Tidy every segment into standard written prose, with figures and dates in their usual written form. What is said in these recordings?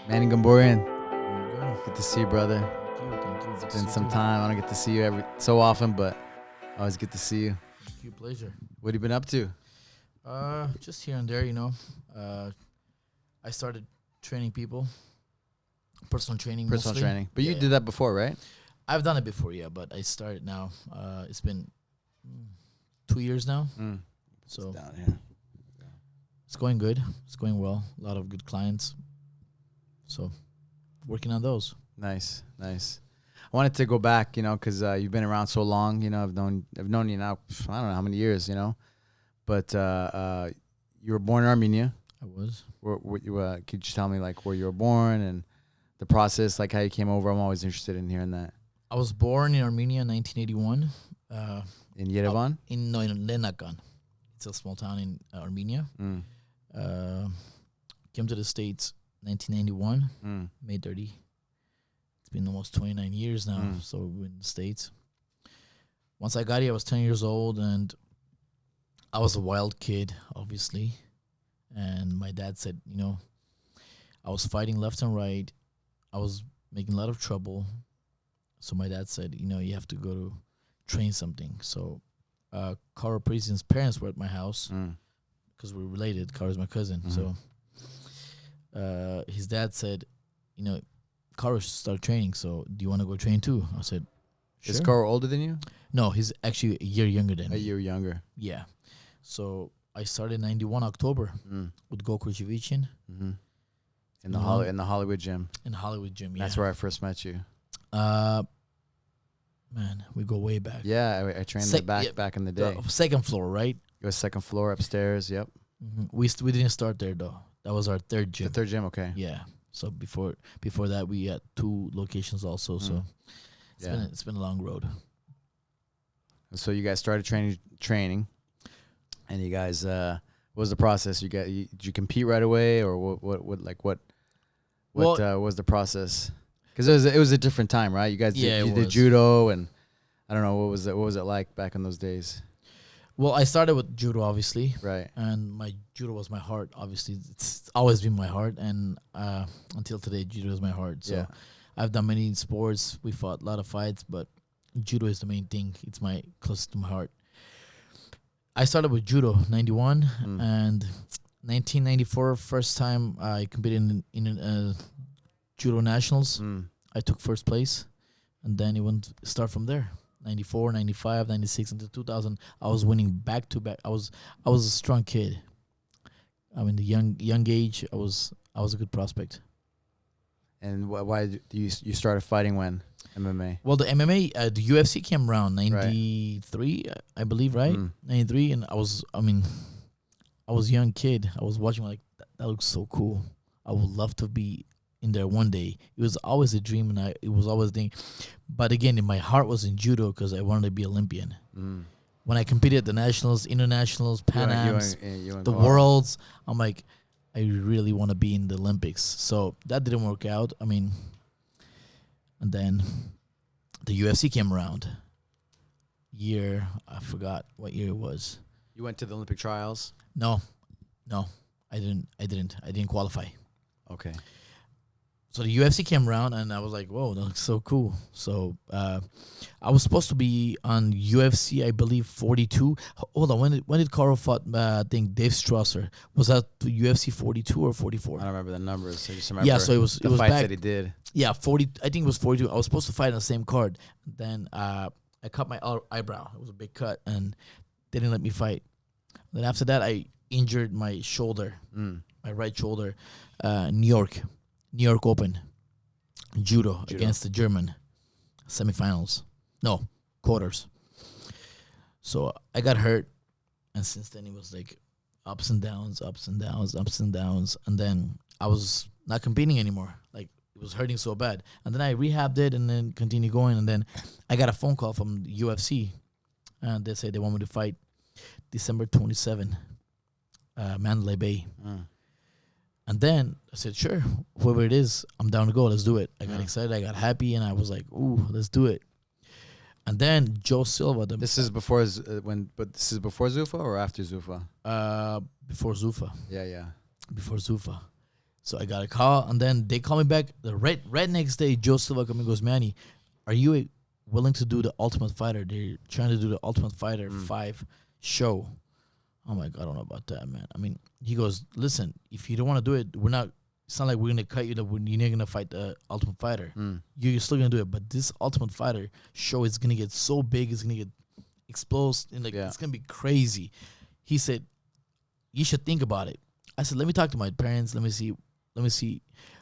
Manny Gamburyan, There you go. good to see you, brother. Thank you. It's been some time. I don't get to see you so often, but I always get to see you. Thank you. Pleasure. What have you been up to? Just here and there, I started training people, personal training. Personal mostly. training. But you Yeah. did that before, right? I've done it before, yeah, but I started now. It's been 2 years now, so Down here. it's going good. It's going well. A lot of good clients. So, working on those. Nice. I wanted to go back, because you've been around so long. I've known you now. I don't know how many years, But you were born in Armenia. I was. Could you tell me like where you were born and the process, like how you came over? I'm always interested in hearing that. I was born in Armenia in 1981. In Yerevan? In Lenakan. It's a small town in Armenia. Came to the States 1991, May 30. It's been almost 29 years now, so we're in the States. Once I got here, I was 10 years old, and I was a wild kid, obviously. And my dad said, I was fighting left and right. I was making a lot of trouble. So my dad said, you have to go to train something. So Karo Parisian's parents were at my house because we're related. Karo's my cousin. So his dad said, Karo should start training. So do you want to go train too? I said, sure. Is Karo older than you? No, he's actually a year younger than me. A year younger. Yeah. So I started 91 October with Gokor Chivichyan. In the Hollywood gym. In the Hollywood gym, yeah. That's where I first met you. Man, we go way back. Yeah, I trained there back in the day. The second floor, right? It was second floor upstairs. Yep. We didn't start there though. That was our third gym. The third gym, okay. Yeah. So before that, we had 2 locations also. So it's been a long road. So you guys started training, and you guys, what was the process? Did you compete right away, or what was the process? Because it was a different time, right? You guys did judo, and I don't know, what was it like back in those days? Well, I started with judo, obviously, right? And my judo was my heart. Obviously, it's always been my heart, and until today, judo is my heart. So I've done many sports. We fought a lot of fights, but judo is the main thing. It's my closest to my heart. I started with judo 91 and 1994. First time I competed in judo nationals. I took first place, and then it went start from there. 94, 95, 96 until 2000. I was winning back to back. I was a strong kid. I mean, the young age, I was a good prospect. And why do you started fighting when MMA? Well, the MMA, the UFC came around 93, I believe, right? 93, and I was a young kid. I was watching like that looks so cool. I would love to be in there one day. It was always a dream, and it was always a thing. But again, my heart was in judo because I wanted to be Olympian. When I competed at the nationals, internationals, Pan Ams, the worlds, I'm like, I really want to be in the Olympics. So that didn't work out. And then the UFC came around. I forgot what year it was. You went to the Olympic trials? No, I didn't qualify. Okay. So the UFC came around, and I was like, whoa, that looks so cool. So I was supposed to be on UFC, I believe, 42. Hold on, when did Karo fought, I think, Dave Strasser? Was that UFC 42 or 44? I don't remember the numbers. I just remember so it was fights back, that he did. Yeah, 40. I think it was 42. I was supposed to fight on the same card. Then I cut my eyebrow. It was a big cut, and they didn't let me fight. Then after that, I injured my shoulder, my right shoulder, New York Open, judo against the German, semifinals. No, quarters. So I got hurt, and since then it was like ups and downs. And then I was not competing anymore. Like, it was hurting so bad. And then I rehabbed it and then continued going. And then I got a phone call from the UFC, and they said they want me to fight December 27, Mandalay Bay. And then I said, sure, whoever it is, I'm down to go. Let's do it. I got excited. I got happy, and I was like, ooh, let's do it. And then Joe Silva. This is before this is before Zuffa or after Zuffa? Before Zuffa. Yeah. Before Zuffa. So I got a call, and then they call me back. The right next day, Joe Silva comes and goes, Manny, are you willing to do the Ultimate Fighter? They're trying to do the Ultimate Fighter 5 show. I'm like, I don't know about that, man. I mean, he goes, listen, if you don't want to do it, it's not like we're going to cut you. You're not going to fight the Ultimate Fighter. You're still going to do it. But this Ultimate Fighter show is going to get so big. It's going to get explosive. And it's going to be crazy. He said, you should think about it. I said, let me talk to my parents. Let me see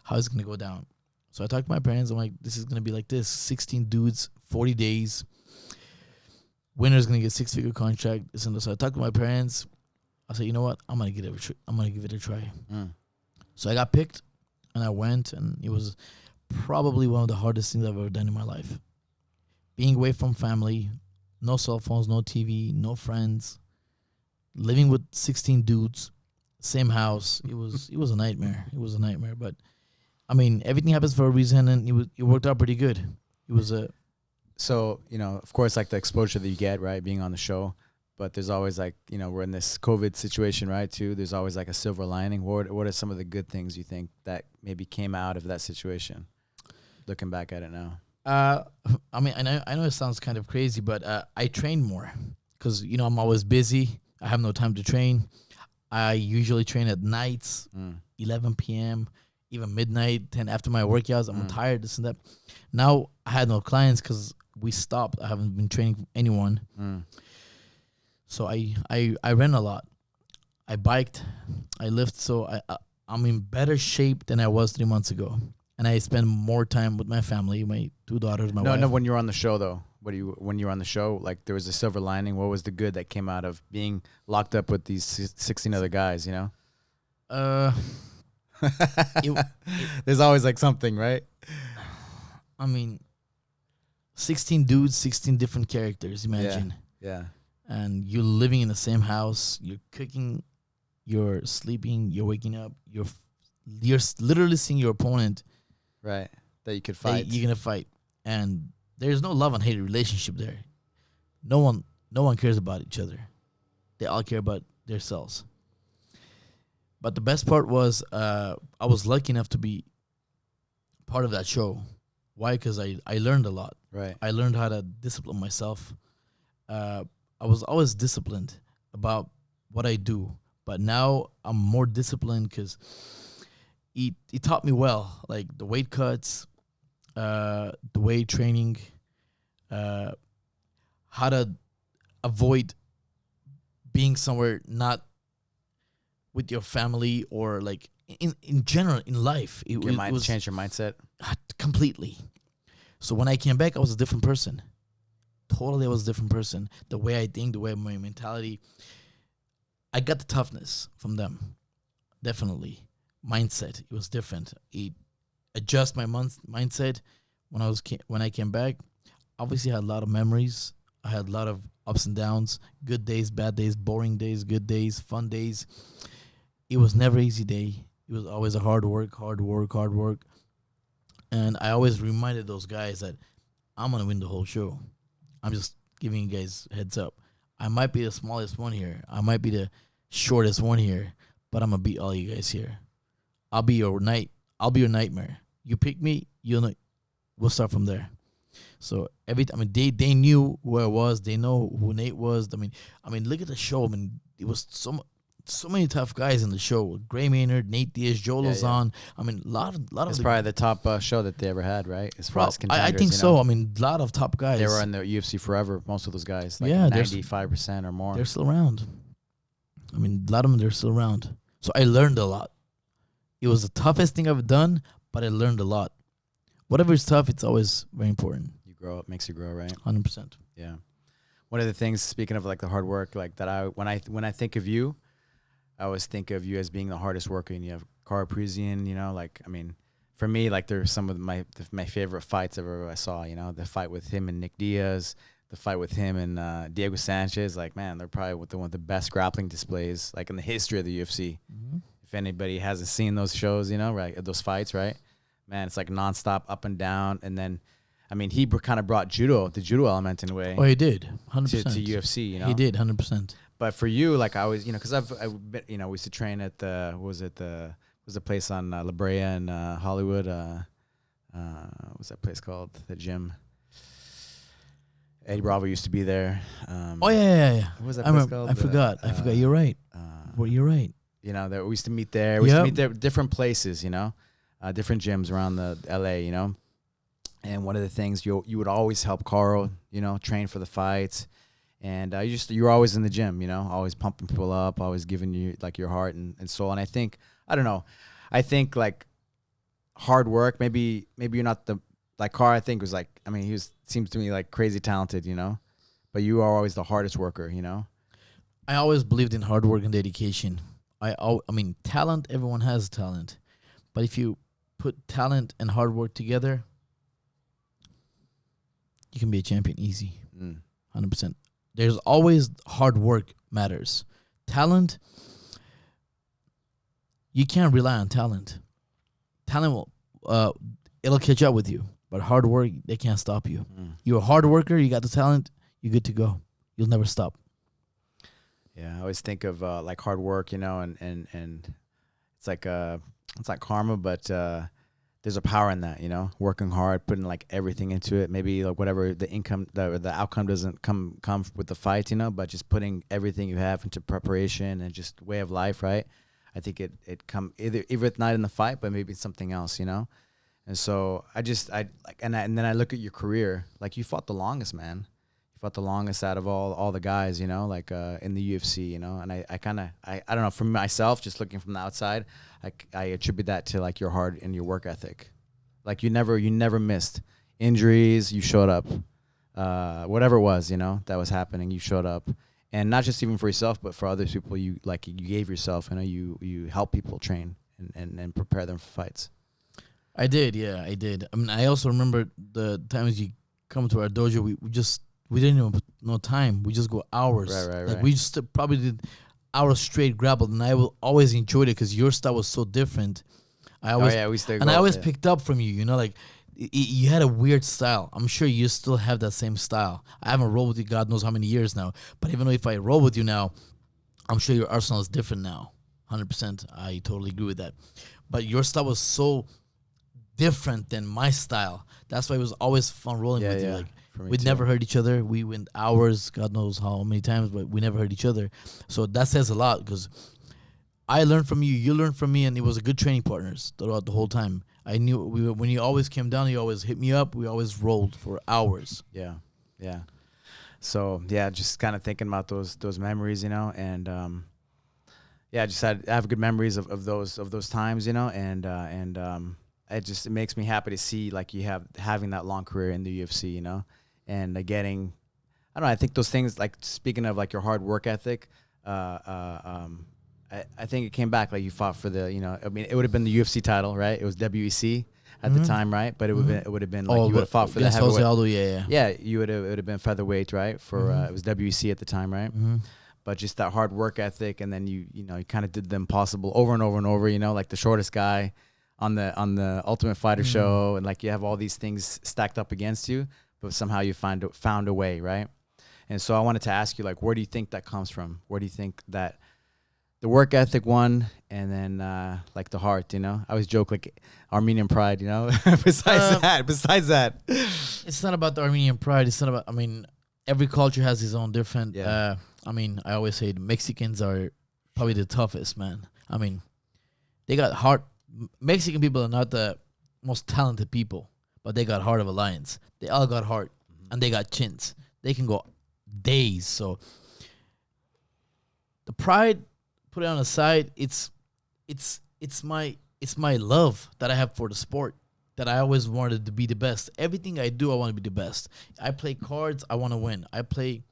how it's going to go down. So I talked to my parents. I'm like, this is going to be like this. 16 dudes, 40 days. Winner's going to get 6-figure contract. So I talked to my parents. I said, you know what? I'm gonna give it a try. So I got picked, and I went, and it was probably one of the hardest things I've ever done in my life. Being away from family, no cell phones, no TV, no friends, living with 16 dudes, same house. It was a nightmare. It was a nightmare. But I mean, everything happens for a reason, and it worked out pretty good. It was So, of course, like the exposure that you get, right, being on the show. But there's always like, we're in this COVID situation, right, too. There's always like a silver lining. What are some of the good things you think that maybe came out of that situation, looking back at it now? I mean, I know it sounds kind of crazy, but I train more because, I'm always busy. I have no time to train. I usually train at nights, 11 p.m., even midnight, 10 after my workouts. I'm tired, this and that. Now I had no clients because we stopped. I haven't been training anyone. So I ran a lot. I biked. I lift. So I'm in better shape than I was 3 months ago. And I spend more time with my family, my 2 daughters, my wife. No, when you're on the show, though, when you were on the show, like there was a silver lining. What was the good that came out of being locked up with these 16 other guys, There's always like something, right? I mean, 16 dudes, 16 different characters, imagine. Yeah. And you're living in the same house, you're cooking, you're sleeping, you're waking up, you're literally seeing your opponent. Right. That you could fight. You're going to fight. And there's no love and hate relationship there. No one cares about each other. They all care about themselves. But the best part was I was lucky enough to be part of that show. Why? Because I learned a lot. Right. I learned how to discipline myself. I was always disciplined about what I do, but now I'm more disciplined because it taught me well, like the weight cuts, the weight training, how to avoid being somewhere not with your family or like in general in life. It was change your mindset completely. So when I came back, I was a different person. Totally, I was a different person. The way I think, the way my mentality. I got the toughness from them. Definitely. Mindset, it was different. It adjust my mindset when I came back. Obviously, I had a lot of memories. I had a lot of ups and downs, good days, bad days, boring days, good days, fun days. It was never an easy day. It was always a hard work. And I always reminded those guys that I'm going to win the whole show. I'm just giving you guys a heads up. I might be the smallest one here. I might be the shortest one here, but I'm going to beat all you guys here. I'll be your nightmare. You pick me, we'll start from there. So they knew who I was. They know who Nate was. I mean, look at the show. I mean, it was so many tough guys in the show. Gray Maynard, Nate Diaz, Joe Lozon. I mean, a lot of. It's probably the top show that they ever had, right? As far as contenders, I think so. I mean, a lot of top guys. They were in the UFC forever. Most of those guys, like 95% or more. They're still around. I mean, a lot of them, they're still around. So I learned a lot. It was the toughest thing I've done, but I learned a lot. Whatever is tough, it's always very important. You grow up, makes you grow, right? 100%. Yeah. One of the things, speaking of like the hard work, like that when I think of you, I always think of you as being the hardest worker. And you have Gokor Chivichyan, for me, like there's some of my favorite fights I saw, the fight with him and Nick Diaz, the fight with him and Diego Sanchez. Like, man, they're probably one of the best grappling displays like in the history of the UFC. Mm-hmm. If anybody hasn't seen those shows, right, those fights, right, man, it's like nonstop up and down. And then, he kind of brought the judo element in a way. Oh, he did, 100%. To UFC, He did, 100%. But for you, like I was, because I've been, we used to train at the was a place on La Brea in Hollywood. What's that place called? The gym. Eddie Bravo used to be there. Oh yeah. What was that place called? I forgot. You're right. Well, you're right. You know, that we used to meet there. We used to meet there, different places. You know, different gyms around the LA. You know, and one of the things you would always help Carl. You know, train for the fights, and you were always in the gym. You know, always pumping people up, always giving you like your heart and soul. And I think I think like hard work. Maybe you're not the like Carl. I think was like seems to me like crazy talented. You know, but you are always the hardest worker. You know. I always believed in hard work and dedication. I mean, talent, everyone has talent. But if you put talent and hard work together, you can be a champion easy. 100%. There's always hard work matters. Talent, you can't rely on talent. Talent will, it'll catch up with you. But hard work, they can't stop you. You're a hard worker, you got the talent, you're good to go. You'll never stop. Yeah, I always think of like hard work, you know, and it's like karma, but there's a power in that, you know, working hard, putting like everything into it. Maybe like whatever the outcome doesn't come with the fight, you know, but just putting everything you have into preparation and just way of life, right? I think it come either it's not in the fight, but maybe it's something else, you know. And so and then I look at your career, like you fought the longest, man. Fought the longest out of all the guys, you know, like in the UFC, you know, and I don't know, for myself, just looking from the outside, I attribute that to like your heart and your work ethic. Like you never missed injuries, you showed up, whatever it was, you know, that was happening, you showed up, and not just even for yourself, but for other people, you gave yourself, you know, you help people train and prepare them for fights. I did. I mean, I also remember the times you come to our dojo, we didn't even put no time. We just go hours. Right. We just probably did hours straight grappled, and I will always enjoyed it because your style was so different. I always picked up from you. You know, like you had a weird style. I'm sure you still have that same style. I haven't rolled with you God knows how many years now. But even though if I roll with you now, I'm sure your arsenal is different now. 100%. I totally agree with that. But your style was so different than my style. That's why it was always fun rolling with you. Like, we'd never heard each other. We went hours, God knows how many times, but we never heard each other. So that says a lot because I learned from you, you learned from me, and it was a good training partners throughout the whole time. I knew when you always came down, you always hit me up. We always rolled for hours. Yeah. So just kind of thinking about those memories, you know, and I have good memories of those times, you know, and it makes me happy to see like you having that long career in the UFC, you know. And getting, I don't know, I think those things, like speaking of like your hard work ethic, I think it came back, like you fought for the, you know, I mean, it would have been the UFC title, right? It was WEC at the time, right? But it would have been like you would have fought for the heavyweight. Aldo, Yeah, you would have been featherweight, right? For it was WEC at the time, right? But just that hard work ethic, and then you kind of did the impossible over and over and over, you know, like the shortest guy on the Ultimate Fighter show, and like you have all these things stacked up against you, but somehow you found a way, right? And so I wanted to ask you, like, where do you think that comes from? Where do you think that the work ethic won, and then like the heart, you know? I always joke like Armenian pride, you know. Besides that, it's not about the Armenian pride. It's not about. I mean, every culture has its own different. Yeah. I mean, I always say the Mexicans are probably the toughest, man. I mean, they got heart. Mexican people are not the most talented people, but they got heart of a lions. They all got heart, and they got chins. They can go days. So the pride, put it on the side. It's my love that I have for the sport, that I always wanted to be the best. Everything I do, I want to be the best. I play cards, I want to win. I play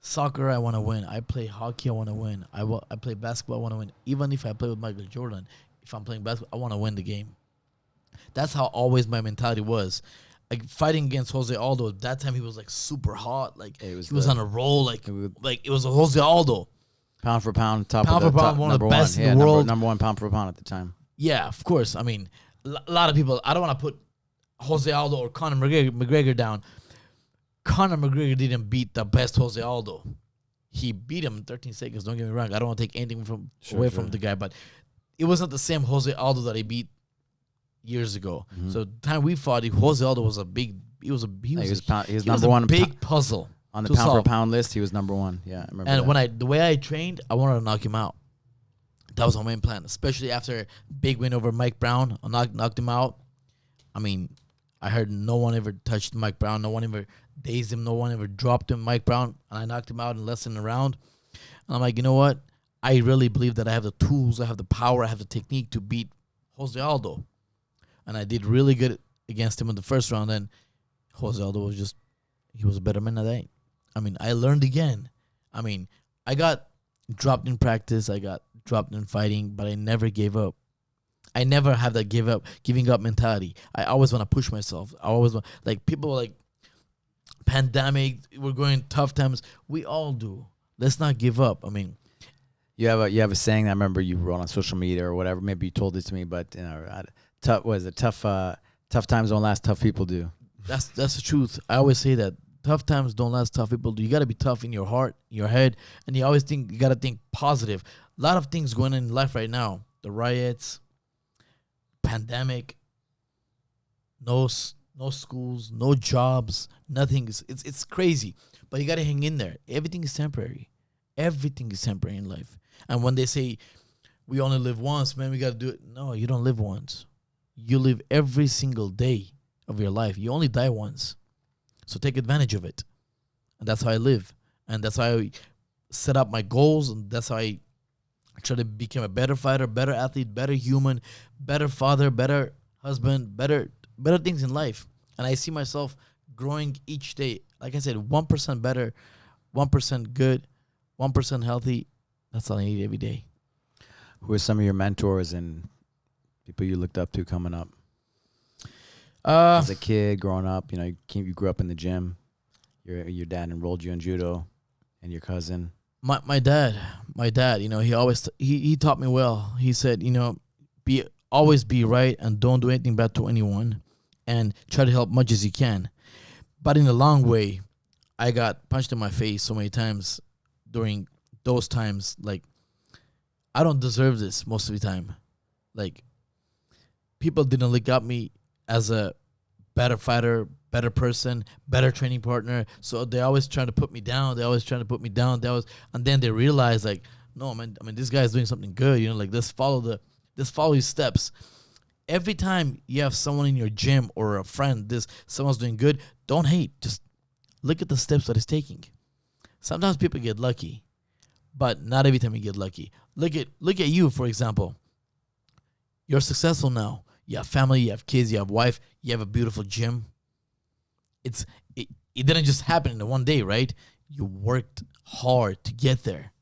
soccer, I want to win. I play hockey, I want to win. I play basketball, I want to win. Even if I play with Michael Jordan, if I'm playing basketball, I want to win the game. That's how always my mentality was. Like fighting against Jose Aldo, that time he was like super hot. Like he was on a roll. Like it was a Jose Aldo. Pound for pound, top one of the best in the world. Number one pound for pound at the time. Yeah, of course. I mean, a lot of people, I don't want to put Jose Aldo or Conor McGregor down. Conor McGregor didn't beat the best Jose Aldo. He beat him in 13 seconds. Don't get me wrong. I don't want to take anything away from the guy, but it was not the same Jose Aldo that I beat years ago. Mm-hmm. So the time we fought, Jose Aldo was a big. He was number one big puzzle on the pound for pound list. He was number one. Yeah, I remember. And the way I trained, I wanted to knock him out. That was my main plan, especially after big win over Mike Brown. I knocked him out. I mean, I heard no one ever touched Mike Brown. No one ever dazed him. No one ever dropped him, Mike Brown. And I knocked him out in less than a round. And I'm like, you know what? I really believe that I have the tools, I have the power, I have the technique to beat Jose Aldo. And I did really good against him in the first round. And Jose Aldo he was a better man than I. I mean, I learned again. I mean, I got dropped in practice. I got dropped in fighting, but I never gave up. I never have that giving up mentality. I always want to push myself. I always want, like, people like, pandemic, we're going tough times. We all do. Let's not give up. I mean, you have a saying that I remember you wrote on social media or whatever. Maybe you told it to me, but tough times don't last. Tough people do. That's the truth. I always say that tough times don't last. Tough people do. You got to be tough in your heart, your head, and you always think you got to think positive. A lot of things going on in life right now. The riots, pandemic, no schools, no jobs, nothing. It's crazy, but you got to hang in there. Everything is temporary. Everything is temporary in life. And when they say we only live once, man, we got to do it. No, you don't live once. You live every single day of your life. You only die once. So take advantage of it. And that's how I live. And that's how I set up my goals. And that's how I try to become a better fighter, better athlete, better human, better father, better husband, better things in life. And I see myself growing each day. Like I said, 1% better, 1% good, 1% healthy. That's all I need every day. Who are some of your mentors and people you looked up to coming up? As a kid, growing up, you grew up in the gym. Your dad enrolled you in judo, and your cousin. My dad, he always he taught me well. He said, always be right and don't do anything bad to anyone, and try to help much as you can. But in the long way, I got punched in my face so many times during those times. Like, I don't deserve this most of the time. Like, people didn't look at me as a better fighter, better person, better training partner. So they always trying to put me down. And then they realize, like, no, man, I mean, this guy's doing something good. Like, let's follow his steps. Every time you have someone in your gym or a friend, someone's doing good, don't hate. Just look at the steps that he's taking. Sometimes people get lucky, but not every time you get lucky. Look at you, for example. You're successful now. You have family, you have kids, you have wife, you have a beautiful gym. It didn't just happen in one day, right? You worked hard to get there.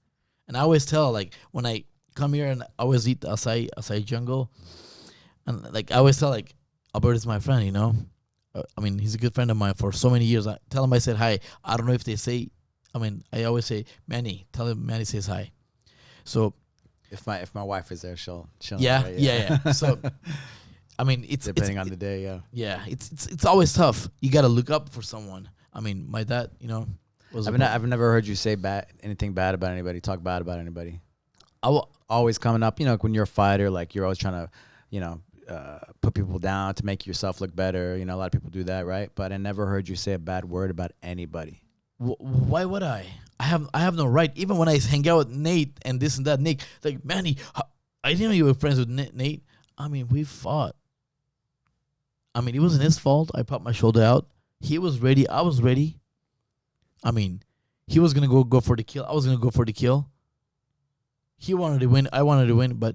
And I always tell, like, when I come here and I always eat the acai jungle, and like I always tell, like, Alberto is my friend, I mean, he's a good friend of mine for so many years. I tell him I said hi. I don't know if they say, I always say, Manny, tell him Manny says hi. So if my wife is there, she'll yeah, know, right? Yeah. So I mean, it's depending on the day, yeah. Yeah, it's always tough. You got to look up for someone. I mean, my dad, was. I've never heard you say anything bad about anybody. Talk bad about anybody. Always coming up, when you're a fighter, like, you're always trying to, put people down to make yourself look better. A lot of people do that, right? But I never heard you say a bad word about anybody. Why would I? I have no right. Even when I hang out with Nate and this and that, Nick, like, Manny, I didn't know you were friends with Nate. I mean, we fought. I mean, it wasn't his fault. I popped my shoulder out. He was ready. I was ready. I mean, he was going to go for the kill. I was going to go for the kill. He wanted to win. I wanted to win, but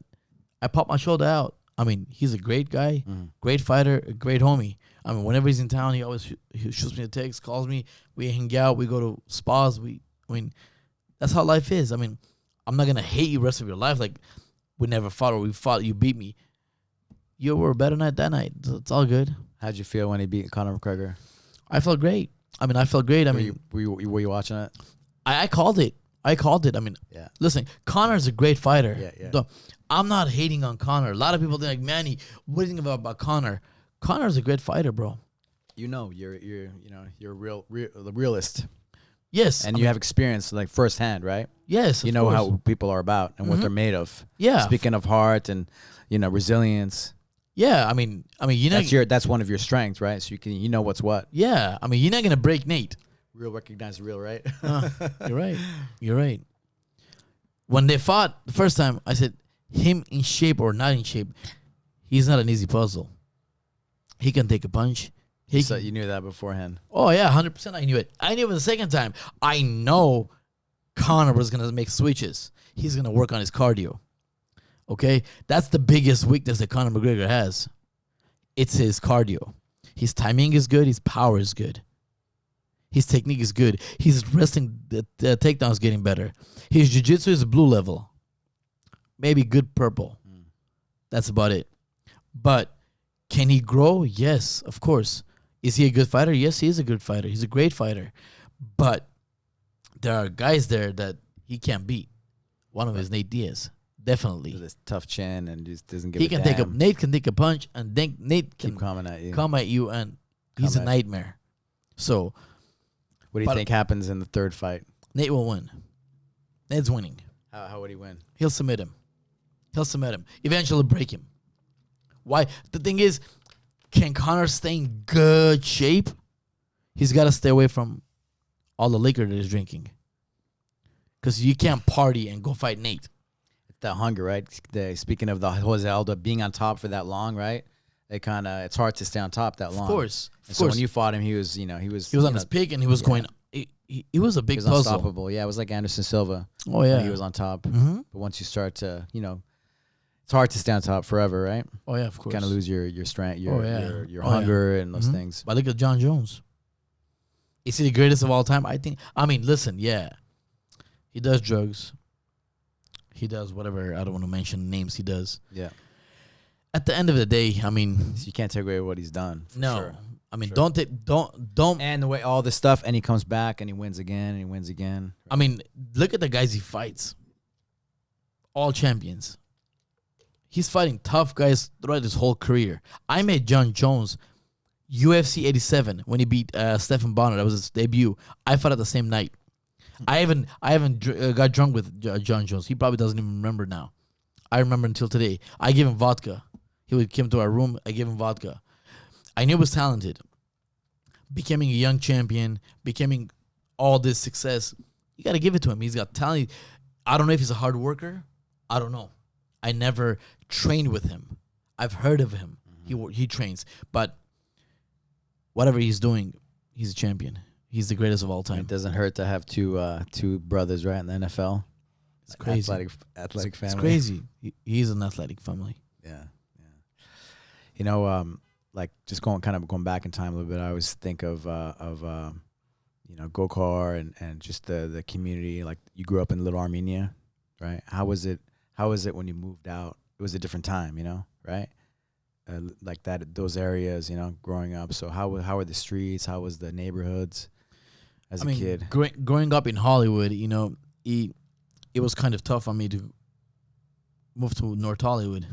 I popped my shoulder out. I mean, he's a great guy, great fighter, a great homie. I mean, whenever he's in town, he always he shoots me a text, calls me. We hang out. We go to spas. That's how life is. I mean, I'm not going to hate you the rest of your life. Like, we never fought or we fought. You beat me. You were a better night that night. It's all good. How'd you feel when he beat Conor McGregor? I felt great. I felt great. Were you watching it? I called it. I mean, yeah. Listen, Conor's a great fighter. Yeah. I'm not hating on Conor. A lot of people think, like, Manny, what do you think about Conor? Conor's a great fighter, bro. You're a the realist. Yes. And you have experience like firsthand, right? Yes. You know how people are about and what they're made of. Yeah. Speaking of heart and resilience. Yeah. I mean, That's one of your strengths, right? So you know what's what. Yeah. I mean, you're not gonna break Nate. Real recognize real, right? You're right. You're right. When they fought the first time, I said, him in shape or not in shape, he's not an easy puzzle. He can take a punch. So you knew that beforehand. Oh, yeah, 100% I knew it. I knew it the second time. I know Conor was going to make switches. He's going to work on his cardio. Okay? That's the biggest weakness that Conor McGregor has. It's his cardio. His timing is good. His power is good. His technique is good. His wrestling, the takedown is getting better. His jiu-jitsu is blue level. Maybe good purple. That's about it. But can he grow? Yes, of course. Is he a good fighter? Yes, he is a good fighter. He's a great fighter. But there are guys there that he can't beat. One of them is Nate Diaz. Definitely. With his tough chin and just doesn't give he a can damn. Nate can take a punch and then Nate can Keep coming at you. come at you and he's a nightmare. So what do you think happens in the third fight? Nate will win. Nate's winning. How would he win? He'll submit him. Eventually break him. Why? The thing is, can Conor stay in good shape? He's got to stay away from all the liquor that he's drinking. Because you can't party and go fight Nate. It's that hunger, right? Speaking of the Jose Aldo being on top for that long, right? It's hard to stay on top that long. Of course. So when you fought him, he was on his peak and he was going. He was a big he was puzzle. Unstoppable. Yeah, it was like Anderson Silva. Oh yeah, he was on top. Mm-hmm. But once you start to, it's hard to stay on top forever, right? Oh yeah, of course. Kind of lose your strength, your Oh, hunger, and those things. But look at John Jones. Is he the greatest of all time? Listen, yeah, he does drugs. He does whatever. I don't want to mention names. He does. Yeah. At the end of the day, so you can't take away what he's done. No. Sure. Don't. And the way all this stuff, and he comes back and he wins again and he wins again. Look at the guys he fights. All champions. He's fighting tough guys throughout his whole career. I met John Jones, UFC 87, when he beat Stephen Bonner. That was his debut. I fought at the same night. I haven't got drunk with John Jones. He probably doesn't even remember now. I remember until today. I gave him vodka. He came to our room. I gave him vodka. I knew he was talented. Becoming a young champion, becoming all this success, you got to give it to him. He's got talent. I don't know if he's a hard worker. I don't know. I never trained with him. I've heard of him. He trains. But whatever he's doing, he's a champion. He's the greatest of all time. It doesn't hurt to have two brothers, right, in the NFL. It's crazy. Athletic family. It's crazy. He's an athletic family. Yeah. Just going back in time a little bit, I always think of Gokor and just the community. Like, you grew up in Little Armenia, right? How was it when you moved out? It was a different time, right? Like those areas, growing up. So how were the streets? How was the neighborhoods as a kid? Growing up in Hollywood, it was kind of tough on me to move to North Hollywood.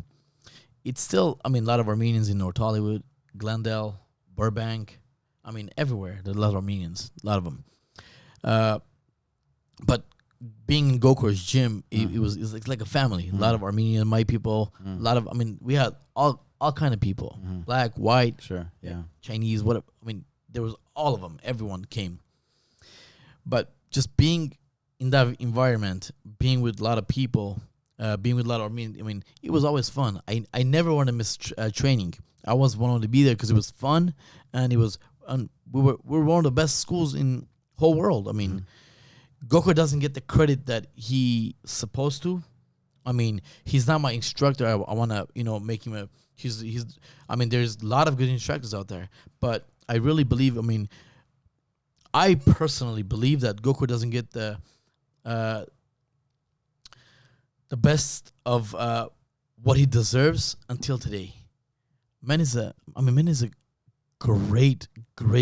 It's still, a lot of Armenians in North Hollywood, Glendale, Burbank. Everywhere. There are a lot of Armenians, a lot of them. But being in Gokor's gym, it was like a family. A lot of Armenian, my people. A lot of, we had all kind of people. Black, white, sure, yeah, Chinese, whatever. There was all of them. Everyone came. But just being in that environment, being with a lot of people, being with a lot of Armenians, it was always fun. I never want to miss training. I always wanted to be there because it was fun, and it was. We were one of the best schools in whole world. Gokor doesn't get the credit that he's supposed to. He's not my instructor. I want to, make him a. He's. There's a lot of good instructors out there, but I really believe. I personally believe that Gokor doesn't get the best of what he deserves until today. Man is a great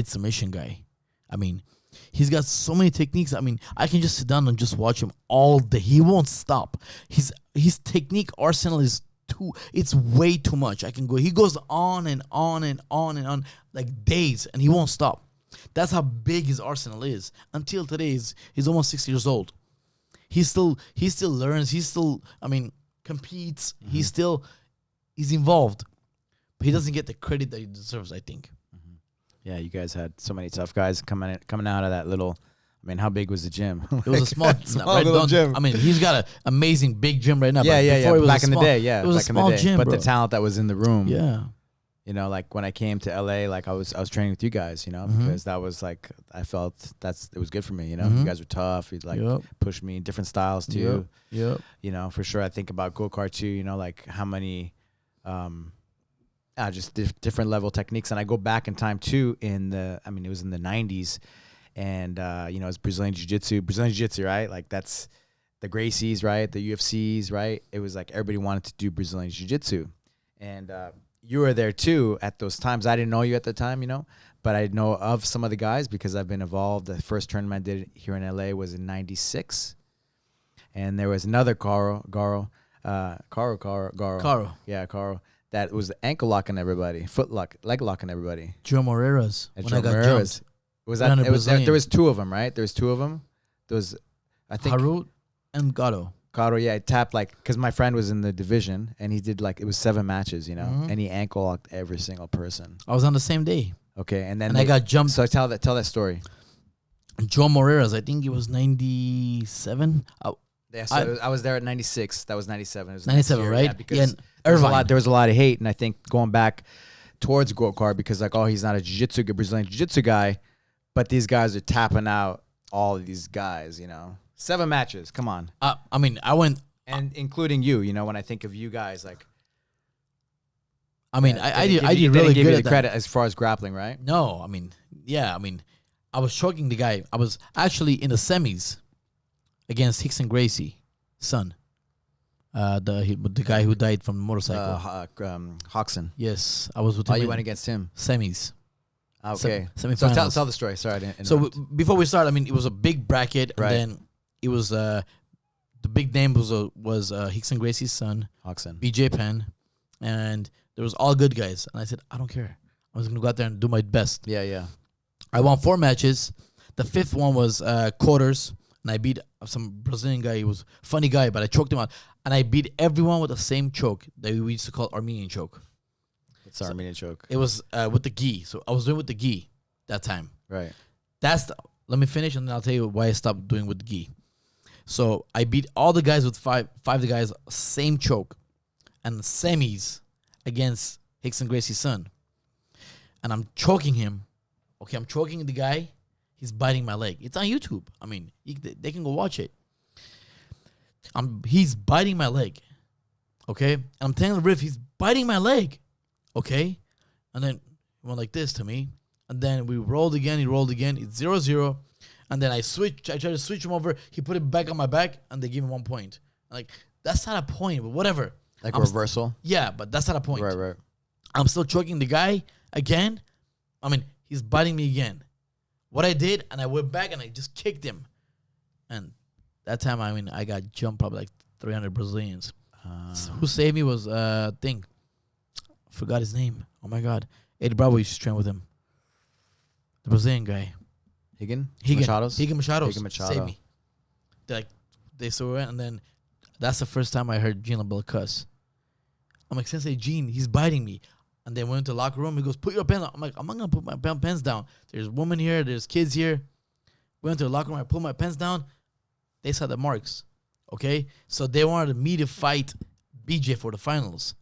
submission guy. He's got so many techniques. I can just sit down and just watch him all day. He won't stop. His technique arsenal is it's way too much. He goes on and on and on and on like days, and he won't stop. That's how big his arsenal is. Until today, he's almost 60 years old. He still learns. He still, competes. Mm-hmm. He's involved, but he doesn't get the credit that he deserves, I think. Yeah, you guys had so many tough guys coming out of that little. I mean, how big was the gym? It was a small little gym. I mean, he's got an amazing big gym right now. Yeah, but before it was back in the day, it was a small gym, but bro. the talent that was in the room. Yeah. You know, like when I came to LA, like I was training with you guys, you know, because that was like I felt it was good for me, you know. You guys were tough. You'd like push me in different styles too. Yep. You know, for sure. I think about Gokor too. You know, like how many, just different level techniques. And I go back in time too. It was in the '90s, and you know, it's Brazilian Jiu-Jitsu, right? Like that's the Gracies, right? The UFCs, right? It was like everybody wanted to do Brazilian Jiu-Jitsu, and you were there too at those times. I didn't know you at the time, you know, but I know of some of the guys because I've been involved. The first tournament I did here in LA was in '96, and there was another Caro. Yeah, Caro. That was ankle locking everybody, foot lock, leg locking everybody. Joe Moreira's. When I got jumped. Was that? There was two of them, right? There was two of them. There was, I think, Harut and Gato. Caro, yeah, I tapped because my friend was in the division and he did it was 7 matches, you know, and he ankle locked every single person. I was on the same day. Okay, and then I got jumped. So tell that story. Joe Moreira's, I think it was 97. Yeah, so I was there at 96. That was 97. It was 97, right? Yeah, because there was a lot of hate, and I think going back towards Gokor because he's not a Brazilian Jiu-Jitsu guy, but these guys are tapping out all of these guys, you know. 7 matches, come on. I went, and including you. You know, when I think of you guys, like, I did really good at that. Credit as far as grappling, right? No, I was choking the guy. I was actually in the semis against Rickson Gracie's son, the guy who died from the motorcycle. Hoxton. Yes, I was with him. Oh, you went against him. Semis. Okay. Semifinals. So tell the story. Sorry, I didn't So interrupt. before we start, it was a big bracket, Right. and then it was the big name was Rickson Gracie's son, Hoxton. BJ Penn, and there was all good guys. And I said, I don't care. I was gonna go out there and do my best. Yeah. I won 4 matches. The 5th one was quarters, and I beat some Brazilian guy. He was a funny guy, but I choked him out. And I beat everyone with the same choke that we used to call Armenian choke. It's an Armenian choke. It was with the gi. So I was doing with the gi that time. Right. Let me finish, and then I'll tell you why I stopped doing with the gi. So I beat all the guys with five of the guys, same choke, and semis against Rickson Gracie's son. And I'm choking him. Okay, I'm choking the guy. He's biting my leg. It's on YouTube. They can go watch it. He's biting my leg. Okay? And I'm telling the ref, he's biting my leg. Okay? And then he went like this to me. And then we rolled again. He rolled again. It's 0-0. And then I tried to switch him over. He put it back on my back, and they gave me 1 point. That's not a point, but whatever. Like a reversal? Yeah, but that's not a point. Right. I'm still choking the guy again. He's biting me again. What I did, and I went back and I just kicked him. And that time, I got jumped probably like 300 Brazilians. Who saved me was forgot his name. Oh my God. Eddie Bravo used to train with him. The Brazilian guy. Higgin Machado Machado saved me. They saw it, and then that's the first time I heard Gene LaBelle cuss. I'm like, Sensei Gene, he's biting me. And then went into the locker room. He goes, put your pen down. I'm like, I'm not going to put my pens down. There's women here. There's kids here. Went to the locker room. I pulled my pens down. They saw the marks. Okay? So they wanted me to fight BJ for the finals.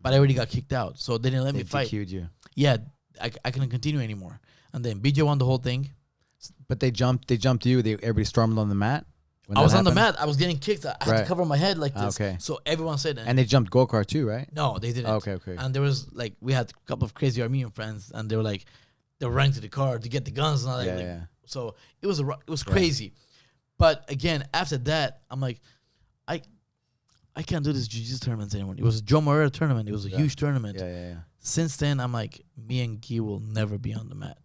But I already got kicked out. So they didn't let me fight. They DQ'd you. Yeah. I couldn't continue anymore. And then BJ won the whole thing. But they jumped you. Everybody stormed on the mat? I was on the mat. I was getting kicked. I had to cover my head like this. Okay. So everyone said that. And they jumped Gokor too, right? No, they didn't. Okay. And there was we had a couple of crazy Armenian friends, and they were running to the car to get the guns and all that. Yeah. So it was crazy. But again, after that, I'm like, I can't do this jiu-jitsu tournament anymore. It was a Joe Moreira tournament. It was a huge tournament. Yeah. Since then, I'm like, me and Guy will never be on the mat.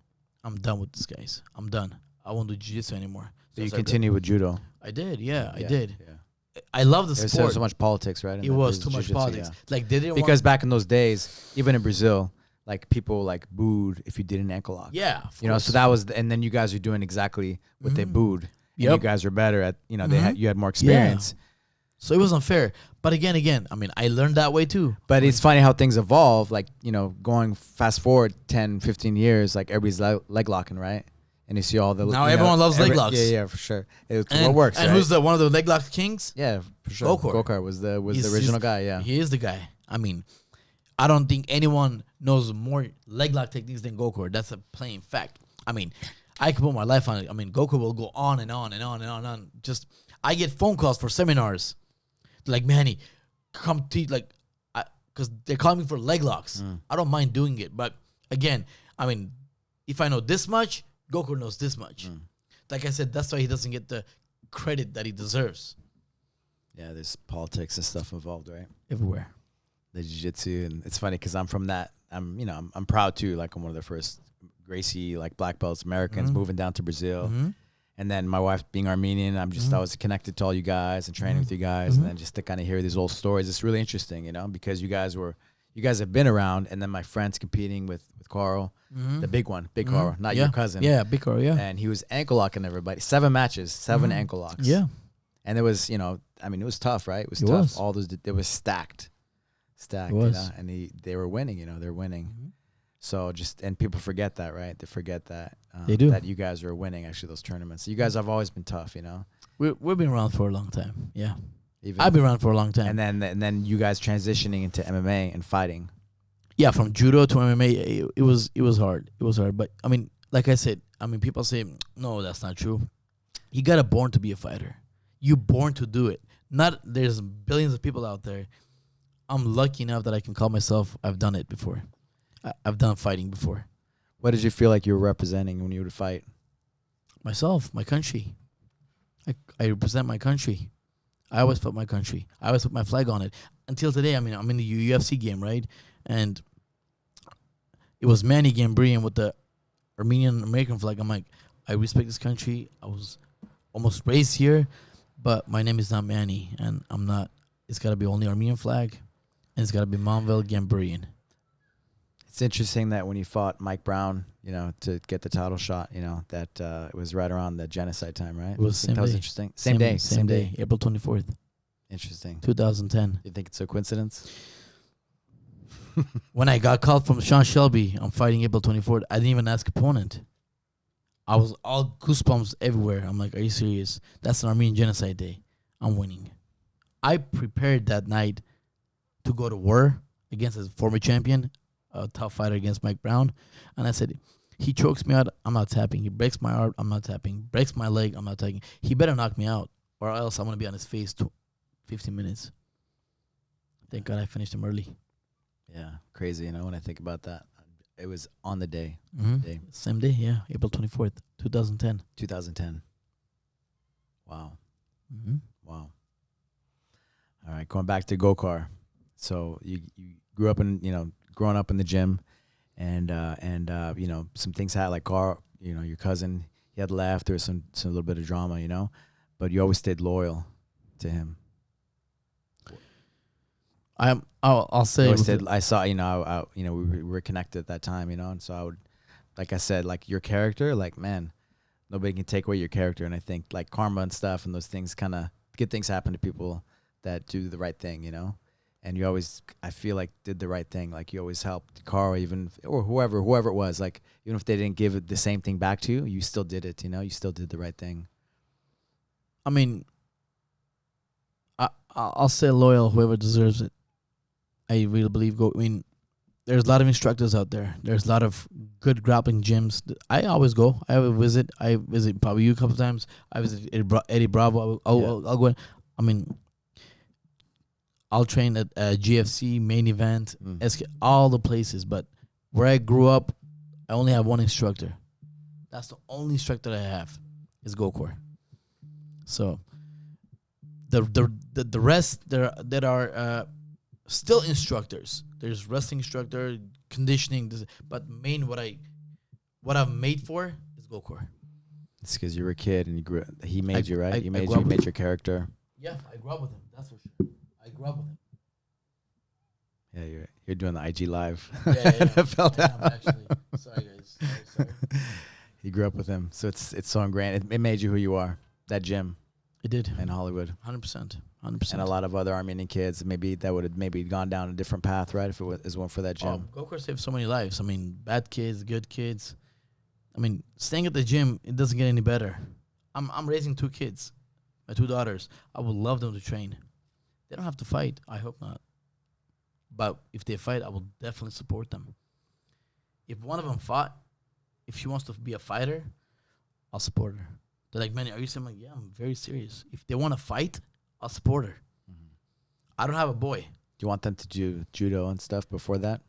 I'm done with these guys. I'm done. I won't do jiu-jitsu anymore. So you continue with judo? I did, I did. Yeah. I love the sport. There's so much politics, right? It was too much politics. Yeah. They didn't because back in those days, even in Brazil, like people like booed if you did an ankle lock. Yeah, of You know, course. so that was, and then you guys are doing exactly what they booed. And you Yep. guys were better at, you know, you had more Yeah. experience. So it was unfair. But again, I mean, I learned that way too. But it's funny how things evolve. Like, you know, going fast forward 10, 15 years, like everybody's leg locking, right? And you see all the Now everyone loves leg locks. Yeah, for sure. What works? And right? who's one of the leg lock kings? Yeah, for sure. Gokor. Gokor was the original guy. Yeah, He is the guy. I mean, I don't think anyone knows more leg lock techniques than Gokor. That's a plain fact. I mean, I can put my life on it. I mean, Gokor will go on and on and on and on and on. Just, I get phone calls for seminars. Like, Manny, come teach, like, because they're calling me for leg locks. I don't mind doing it. But again, I mean, if I know this much, Gokor knows this much. Like I said, that's why he doesn't get the credit that he deserves. Yeah, there's politics and stuff involved, right? Everywhere. The jiu-jitsu, and it's funny because I'm from that. I'm proud too. Like, I'm one of the first Gracie like black belts Americans moving down to Brazil, and then my wife being Armenian. I was connected to all you guys and training with you guys, and then just to kind of hear these old stories. It's really interesting, you know, because you guys have been around, and then my friends competing with Carl, the big one, Carl, not your cousin. Yeah, big Carl, yeah. And he was ankle locking everybody. 7 matches, 7 ankle locks. Yeah. And it was, you know, I mean, it was tough, right? It was tough. Was. All those, it was stacked, It you was. know, and they were winning, you know, they're winning. So and people forget that, right? They forget that. They do. That you guys are winning, actually, those tournaments. You guys have always been tough, you know? We've been around for a long time. Yeah. Even, I've been around for a long time. and then you guys transitioning into MMA and fighting. Yeah, from judo to MMA, it was hard. It was hard. But, I mean, like I said, I mean, people say, no, that's not true. You got to born to be a fighter. You're born to do it. There's billions of people out there. I'm lucky enough that I can call myself, I've done it before. I've done fighting before. What did you feel like you were representing when you would fight? Myself, my country. I represent my country. I always put my country. I always put my flag on it. Until today, I mean, I'm in the UFC game, right? And it was Manny Gamburyan with the Armenian American flag. I'm like, I respect this country. I was almost raised here, but my name is not Manny, and I'm not. It's got to be only Armenian flag, and it's got to be Manvel Gamburyan. It's interesting that when you fought Mike Brown, you know, to get the title shot, you know, that it was right around the genocide time, right? It was same that was day. interesting. Same day. April 24th, Interesting. 2010. You think it's a coincidence? When I got called from Sean Shelby, I'm fighting April 24th. I didn't even ask opponent. I was all goosebumps everywhere. I'm like, are you serious? That's an Armenian genocide day. I'm winning. I prepared that night to go to war against his former champion, a tough fighter against Mike Brown. And I said, he chokes me out, I'm not tapping. He breaks my arm, I'm not tapping. Breaks my leg, I'm not tapping. He better knock me out, or else I'm going to be on his face 15 minutes. Thank God I finished him early. Yeah, crazy, you know, when I think about that. It was on the day. Day. Same day, yeah. April 24th, 2010. 2010. Wow. Mm-hmm. Wow. All right, going back to Gokor. So you grew up growing up in the gym, and you know, some things had, like Carl, you know, your cousin, he had left. There was some little bit of drama, you know, but you always stayed loyal to him. I'll say I saw, you know, we were connected at that time, you know, and so I would, like I said, like your character, like, man, nobody can take away your character, and I think like karma and stuff and those things, kind of good things happen to people that do the right thing, you know, and you always, I feel like, did the right thing. Like, you always helped Carl, or whoever it was, like, even if they didn't give it the same thing back to you, you still did it, you know, you still did the right thing. I mean, I'll say loyal, whoever deserves it. I really believe there's a lot of instructors out there. There's a lot of good grappling gyms. I always go. I visit probably you a couple times. I visit Eddie Bravo. I'll go. I mean, I'll train at GFC, Main Event, SK, all the places. But where I grew up, I only have one instructor. That's the only instructor I have is Gokor. So the rest that are still instructors. There's wrestling instructor, conditioning, but main what I'm made for is Gokor. It's because you were a kid and you grew. He made you, right? You made your character. Yeah, I grew up with him. That's for sure. I grew up with him. Yeah, You're doing the IG live. Yeah. NFL I am, actually. Sorry, guys. Sorry. You grew up with him, so it's so ingrained. It made you who you are. That gym It did. in Hollywood, 100%. and a lot of other Armenian kids maybe that would have maybe gone down a different path, right? If it was one for that gym. Gokor saved so many lives. I mean, bad kids, good kids. I mean, staying at the gym, it doesn't get any better. I'm raising 2 kids, my 2 daughters. I would love them to train. They don't have to fight. I hope not. But if they fight, I will definitely support them. If one of them fought, if she wants to be a fighter, I'll support her. They're like, Manny, are you saying? I'm like, yeah, I'm very serious. If they want to fight, I'll support her. I don't have a boy. Do you want them to do judo and stuff before that?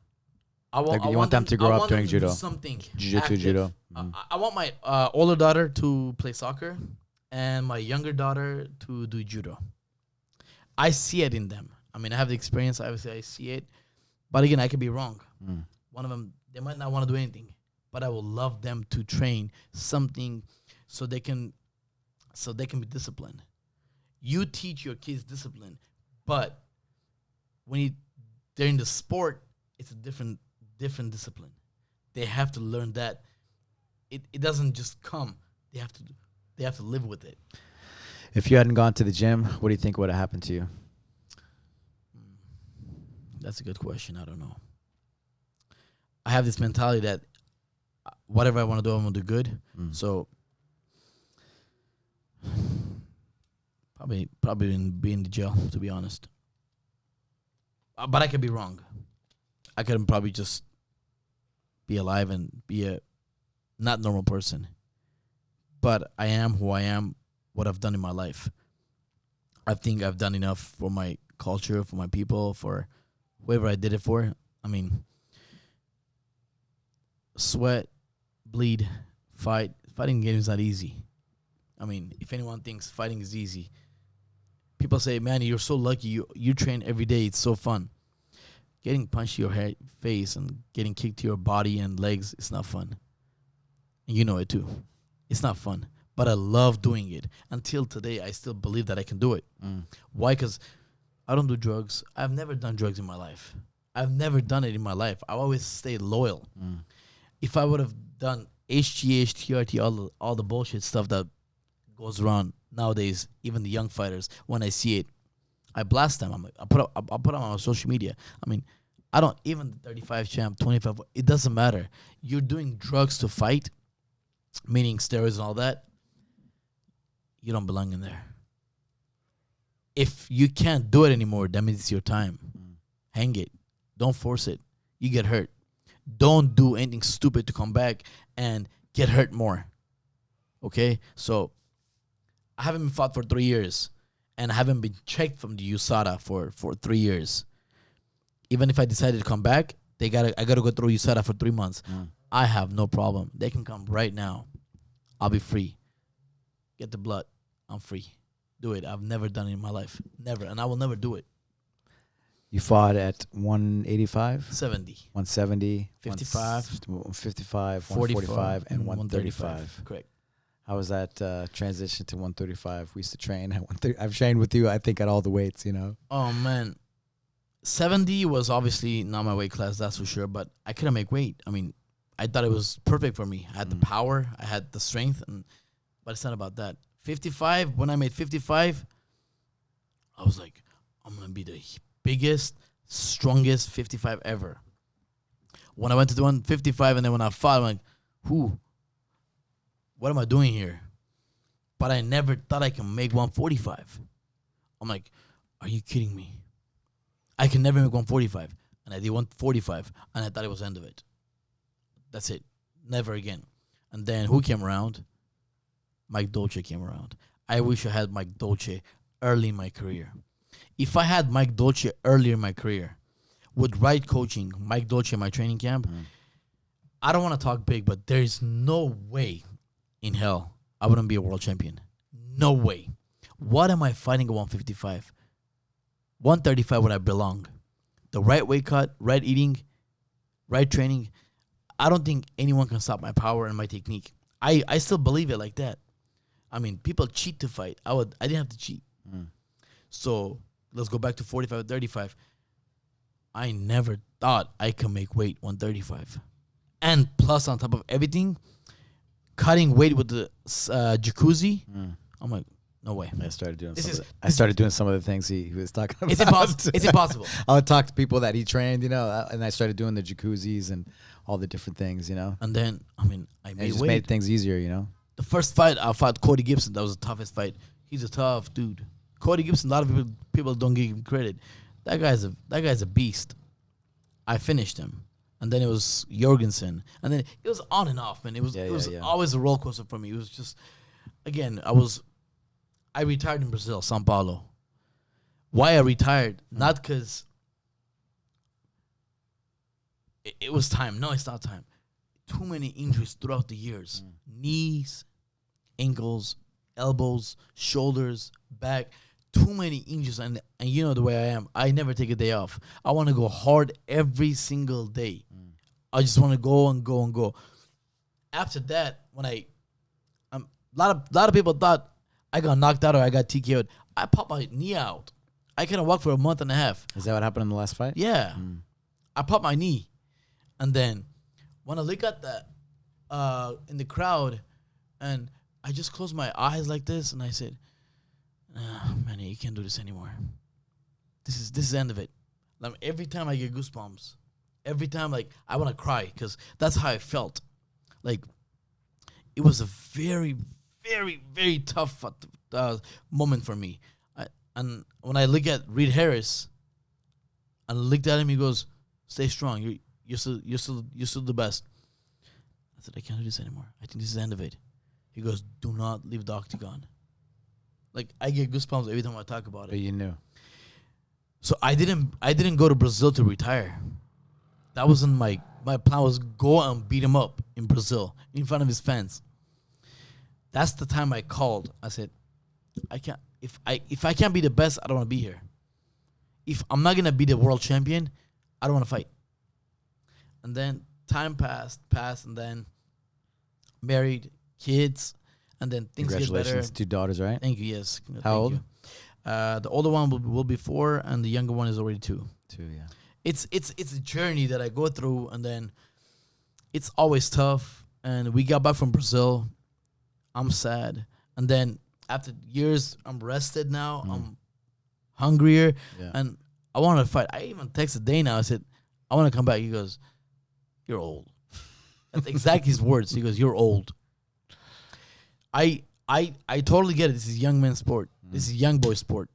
I want them to grow up doing judo, something jiu-jitsu, active. judo. I want my older daughter to play soccer and my younger daughter to do judo. I see it in them. I mean, I have the experience. Obviously, I see it. But again, I could be wrong. One of them, they might not want to do anything. But I would love them to train something so they can be disciplined. You teach your kids discipline, but when they're in the sport, it's a different discipline. They have to learn that it doesn't just come. They have to live with it. If you hadn't gone to the gym, what do you think would have happened to you? That's a good question. I don't know. I have this mentality that whatever I want to do, I'm going to do good. So probably be in the jail, to be honest. But I could be wrong. I could probably just be alive and be a not normal person. But I am who I am, what I've done in my life. I think I've done enough for my culture, for my people, for whoever I did it for. I mean, sweat, bleed, fight. Fighting game is not easy. I mean, if anyone thinks fighting is easy, people say, man, you're so lucky. You train every day. It's so fun. Getting punched to your face and getting kicked to your body and legs, it's not fun. And you know it too. It's not fun. But I love doing it. Until today, I still believe that I can do it. Why? Because I don't do drugs. I've never done drugs in my life. I've never done it in my life. I've always stayed loyal. If I would have done HGH, TRT, all the bullshit stuff that goes around nowadays, even the young fighters, when I see it, I blast them. I'm like, I'll put them on social media. I mean, I don't even the 35 champ, 25. It doesn't matter. You're doing drugs to fight, meaning steroids and all that. You don't belong in there. If you can't do it anymore, that means it's your time. Hang it. Don't force it. You get hurt. Don't do anything stupid to come back and get hurt more. Okay? So, I haven't been fought for 3 years. And I haven't been checked from the USADA for 3 years. Even if I decided to come back, I gotta go through USADA for 3 months. I have no problem. They can come right now. I'll be free. Get the blood. I'm free. Do it. I've never done it in my life. Never. And I will never do it. You fought at 185? 70. 170? 55. 55, 145, and 135. Correct. How was that transition to 135? We used to train at 130. I've trained with you, I think, at all the weights, you know. Oh, man. 70 was obviously not my weight class, that's for sure. But I couldn't make weight. I mean, I thought it was perfect for me. I had the power. I had the strength. But it's not about that. 55, when I made 55, I was like, I'm going to be the biggest, strongest 55 ever. When I went to the 155 and then when I fought, I'm like, what am I doing here? But I never thought I can make 145. I'm like, are you kidding me? I can never make 145. And I did 145, and I thought it was the end of it. That's it. Never again. And then who came around? Mike Dolce came around. I wish I had Mike Dolce early in my career. If I had Mike Dolce earlier in my career, with right coaching, Mike Dolce in my training camp, I don't want to talk big, but there's no way in hell I wouldn't be a world champion. No way. What am I fighting at 155? 135 would I belong. The right weight cut, right eating, right training. I don't think anyone can stop my power and my technique. I still believe it like that. I mean, people cheat to fight. I didn't have to cheat. So let's go back to 45, 35. I never thought I could make weight 135. And plus, on top of everything, cutting weight with the jacuzzi, I'm like, no way. I started doing I started doing some of the things he was talking about. It's impossible. It's impossible. I would talk to people that he trained, you know, and I started doing the jacuzzis and all the different things, you know. And then, I mean, I made just weight. made things easier, you know. The first fight, I fought Cody Gibson. That was the toughest fight. He's a tough dude. Cody Gibson, a lot of people don't give him credit. That guy's a beast. I finished him. And then it was Jorgensen. And then it was on and off, man. It was always a roller coaster for me. It was just, again, I retired in Brazil, Sao Paulo. Why I retired? Not because it was time. No, it's not time. Too many injuries throughout the years. Knees, ankles, elbows, shoulders, back. Too many injuries. And you know the way I am. I never take a day off. I want to go hard every single day. I just want to go and go and go. After that, when a lot of people thought I got knocked out or I got TKO'd. I popped my knee out. I couldn't walk for a month and a half. Is that what happened in the last fight? Yeah. I popped my knee. And then when I look at that in the crowd, and I just closed my eyes like this, and I said, Manny, you can't do this anymore. This is the end of it. Like, every time I get goosebumps, every time, like, I want to cry because that's how I felt. Like, it was a very, very, very tough moment for me. And when I look at Reed Harris, and I looked at him, he goes, "Stay strong. You're still the best." I said, "I can't do this anymore. I think this is the end of it." He goes, "Do not leave the octagon." Like, I get goosebumps every time I talk about it. But you knew. So I didn't go to Brazil to retire. That wasn't my plan. Was go and beat him up in Brazil in front of his fans. That's the time I called. I said, I can't. If I can't be the best, I don't want to be here. If I'm not gonna be the world champion, I don't want to fight. And then time passed, and then married, kids, and then things get better. Congratulations, 2 daughters, right? Thank you. Yes. How old? You. The older one will be 4, and the younger one is already 2. 2, yeah. It's a journey that I go through, and then it's always tough. And we got back from Brazil. I'm sad, and then after years, I'm rested now. I'm hungrier, and I want to fight. I even texted Dana. I said, "I want to come back." He goes, "You're old." That's exactly his words. He goes, "You're old." I totally get it. This is young men's sport. This is young boy sport.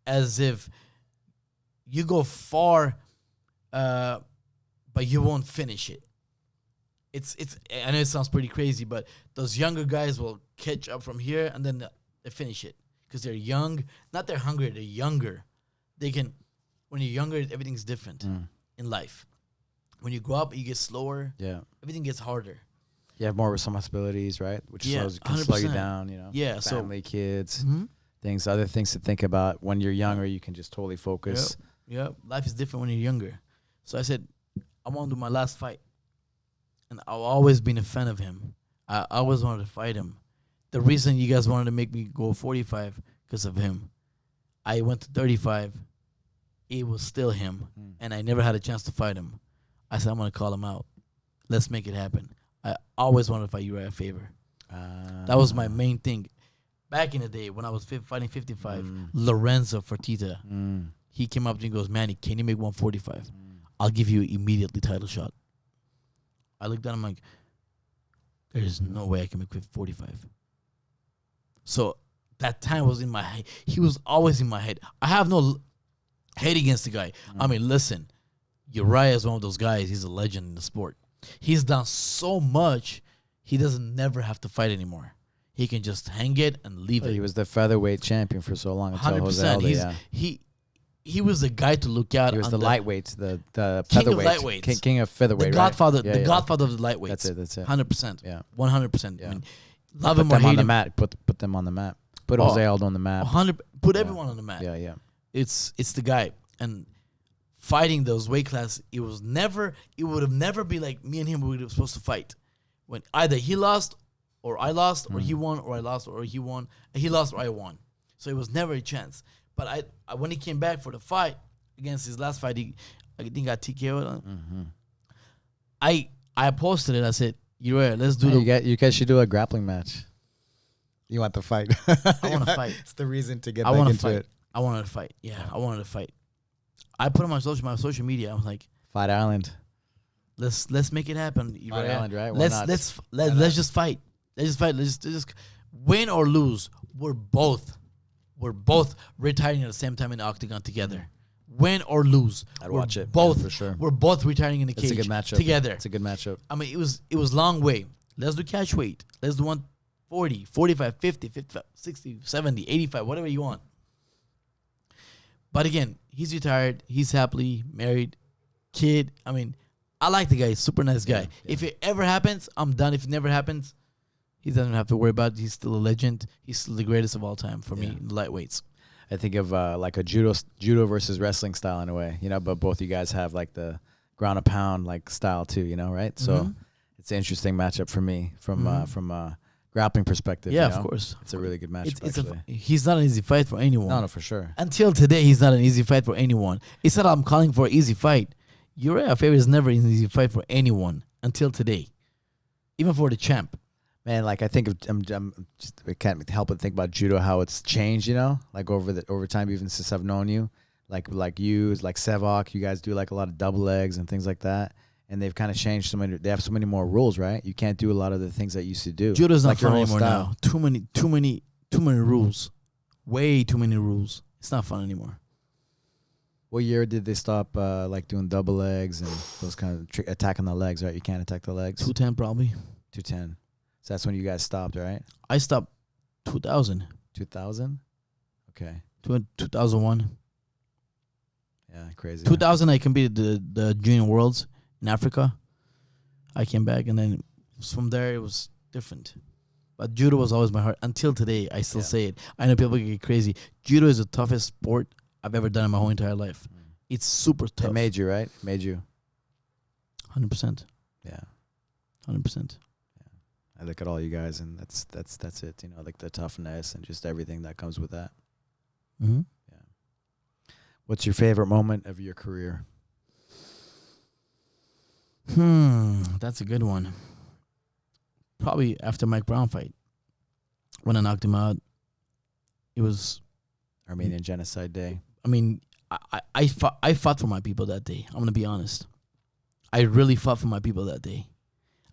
As if you go far, but you won't finish it. It's. I know it sounds pretty crazy, but those younger guys will catch up from here and then they finish it because they're young. Not they're hungry. They're younger. They can. When you're younger, everything's different in life. When you grow up, you get slower. Yeah. Everything gets harder. You have more responsibilities, right? Which can slow you down, you know. Yeah. Family, kids, other things to think about. When you're younger, you can just totally focus. Yep. Life is different when you're younger. So I said, I want to do my last fight. And I've always been a fan of him. I always wanted to fight him. The reason you guys wanted to make me go 45 because of him. I went to 35. It was still him. And I never had a chance to fight him. I said, I'm going to call him out. Let's make it happen. I always wanted to fight Uriah Faber. That was my main thing. Back in the day when I was fighting 55, Lorenzo Fertitta, he came up to me and goes, Manny, can you make 145? I'll give you immediately title shot. I looked at him like, there's no way I can make 45. So that time was in my head. He was always in my head. I have no hate against the guy. I mean, listen, Uriah is one of those guys. He's a legend in the sport. He's done so much, he doesn't never have to fight anymore. He can just hang it and leave it. He was the featherweight champion for so long. 100%. He was the guy to look out. He was the lightweights, the featherweight, king of featherweight, the godfather, right? godfather of the lightweights. That's it. 100%. Yeah, 100%. Yeah. I mean, love him or hate him. Put them on the mat. Put them on the map. Put Jose Aldo on the map. 100. Put everyone on the map. Yeah. It's the guy. And fighting those weight classes, it would have never be like me and him were supposed to fight. When either he lost or I lost, or he won or I lost, or he won and he lost or I won. So it was never a chance. But I when he came back for the fight, against his last fight, I think got TKO'd. Mm-hmm. I posted it. I said, "You're right. Let's do You guys should do a grappling match. You want the fight? I want to fight. It's the reason to get I back want to into fight. it. I wanted to fight. Yeah, I wanted to fight. I put on my social media. I was like, Fight Island. let's make it happen. Fight Island, right? Why Let's not? let's just fight. Let's just fight. Let's just win or lose. We're both retiring at the same time in the octagon together. Win or lose, I'd we're watch it, both yeah, for sure. We're both retiring in the It's cage a good matchup together. It's a good matchup. I mean, it was long way. Let's do catch weight. Let's do 140, 45, 50, 55, 60, 70, 85, whatever you want. But again, he's retired. He's happily married, kid. I mean, I like the guy. He's a super nice guy. Yeah. If it ever happens, I'm done. If it never happens, he doesn't have to worry about it. He's still a legend. He's still the greatest of all time for me in the lightweights. I think of like a judo versus wrestling style in a way, but both you guys have like the ground and pound like style too, right? So it's an interesting matchup for me from a grappling perspective. Yeah, of course. It's a really good matchup. He's not an easy fight for anyone. No, for sure. Until today, he's not an easy fight for anyone. It's not I'm calling for an easy fight. Uriah Faber is never an easy fight for anyone until today, even for the champ. Man, like I think I can't help but think about judo, how it's changed, like over time, even since I've known you, like you, like Sevok, you guys do like a lot of double legs and things like that, and they've kind of changed so many. They have so many more rules, right? You can't do a lot of the things that you used to do. Judo's not like fun anymore now. Too many rules, way too many rules. It's not fun anymore. What year did they stop like doing double legs and those kind of attacking the legs? Right, you can't attack the legs. 210 probably. 210. So that's when you guys stopped, right? I stopped 2000. 2000? Okay. 2001. Yeah, crazy. 2000, I competed the Junior Worlds in Africa. I came back, and then from there, it was different. But judo was always my heart. Until today, I still say it. I know people get crazy. Judo is the toughest sport I've ever done in my whole entire life. It's super tough. It made you, right? It made you. 100%. Yeah. 100%. I look at all you guys, and that's it. Like the toughness and just everything that comes with that. Mm-hmm. Yeah. What's your favorite moment of your career? That's a good one. Probably after Mike Brown fight, when I knocked him out. It was Armenian Genocide Day. I mean, I fought for my people that day. I'm gonna be honest. I really fought for my people that day.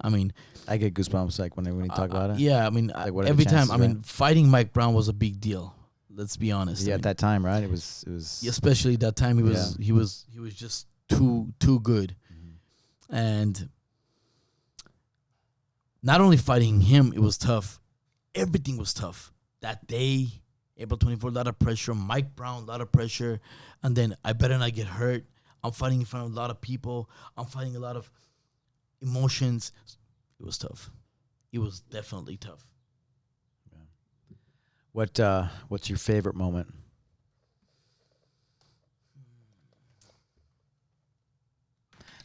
I mean, I get goosebumps like when you talk about it. Yeah, I mean, Like, every time. I mean, fighting Mike Brown was a big deal. Let's be honest. Yeah, at that time, right? It was. Especially that time, he was just too good, and not only fighting him, it was tough. Everything was tough that day. April 24, a lot of pressure. Mike Brown, a lot of pressure, and then I better not get hurt. I'm fighting in front of a lot of people. I'm fighting a lot of emotions. It was tough. It was definitely tough. Yeah. What's your favorite moment?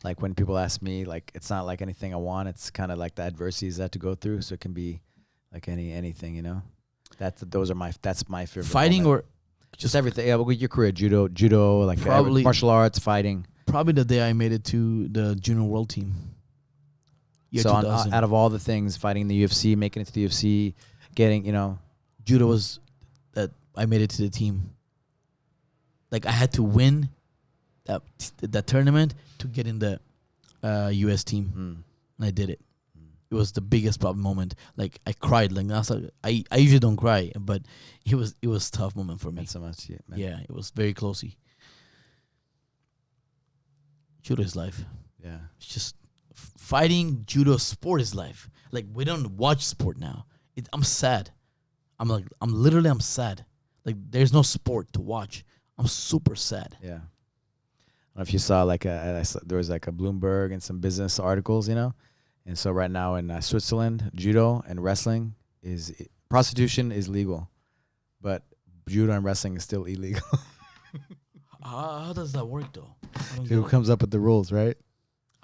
Like when people ask me, like it's not like anything I want. It's kind of like the adversities I have to go through. So it can be like anything, That's my favorite. Fighting moment. or just everything. Yeah, with your career, judo, like probably martial arts, fighting. Probably the day I made it to the junior world team. Year So 2000. out of all the things, fighting the UFC, making it to the UFC, getting, judo was that I made it to the team. Like I had to win that tournament to get in the US team, and I did it. It was the biggest problem moment. Like I cried. Like I usually don't cry, but it was a tough moment for me. Meant so much, Yeah, it was very closey. Judo is life. Yeah, It's just fighting. Judo sport is life. Like we don't watch sport now. I'm sad. I'm sad. Like there's no sport to watch. I'm super sad. yeah. I don't know if you saw there was like a Bloomberg and some business articles, And so right now in Switzerland, judo and wrestling prostitution is legal, but judo and wrestling is still illegal. How does that work though? Who comes up with the rules, right?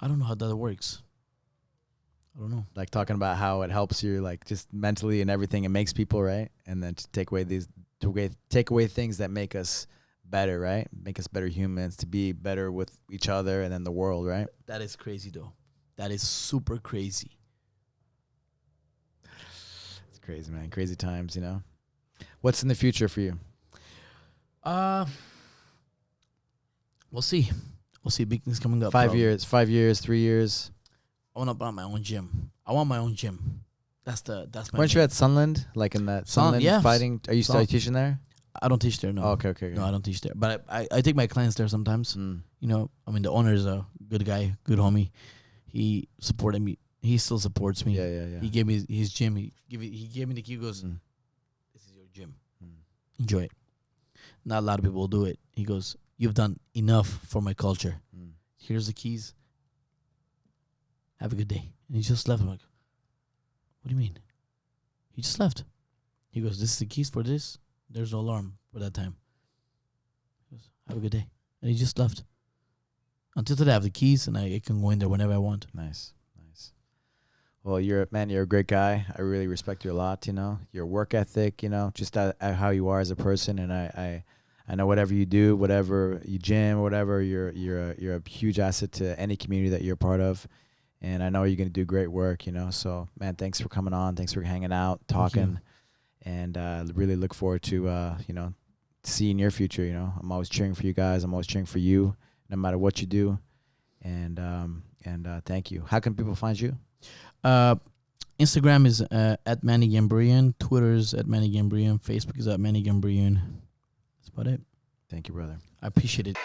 I don't know how that works. I don't know. Like talking about how it helps you, like just mentally and everything. It makes people right, and then to take away things that make us better, right? Make us better humans, to be better with each other and then the world, right? That is crazy, though. That is super crazy. It's crazy, man. Crazy times, you know. What's in the future for you? We'll see. We'll see. Big things coming up. 5 probably. years, 5 years, 3 years. I want to buy my own gym. I want my own gym. That's my. Weren't you at Sunland? Like in that Sunland yeah. fighting? Are you still teaching there? I don't teach there. No. Oh, okay. No, I don't teach there. But I take my clients there sometimes. Mm. You know, I mean, the owner is a good guy, good homie. He supported me. He still supports me. Yeah. He gave me his gym. He gave me the key. He goes, "This is your gym. Enjoy it." Not a lot of people will do it. He goes, "You've done enough for my culture. Here's the keys. Have a good day." And he just left. I'm like, "What do you mean?" He just left. He goes, "This is the keys for this. There's no alarm for that time." He goes, "Have a good day." And he just left. Until today, I have the keys, and I can go in there whenever I want. Nice. Well, you're a great guy. I really respect you a lot, you know. Your work ethic, you know, just how you are as a person, and I know whatever you do, whatever you gym or whatever, you're a huge asset to any community that you're a part of. And I know you're going to do great work, you know. So, man, thanks for coming on. Thanks for hanging out, talking. And really look forward to, you know, seeing your future, you know. I'm always cheering for you guys. I'm always cheering for you, no matter what you do. And thank you. How can people find you? Instagram is at Manny Gamburyan. Twitter is at Manny Gamburyan. Facebook is at Manny Gamburyan. That's about it. Thank you, brother. I appreciate it.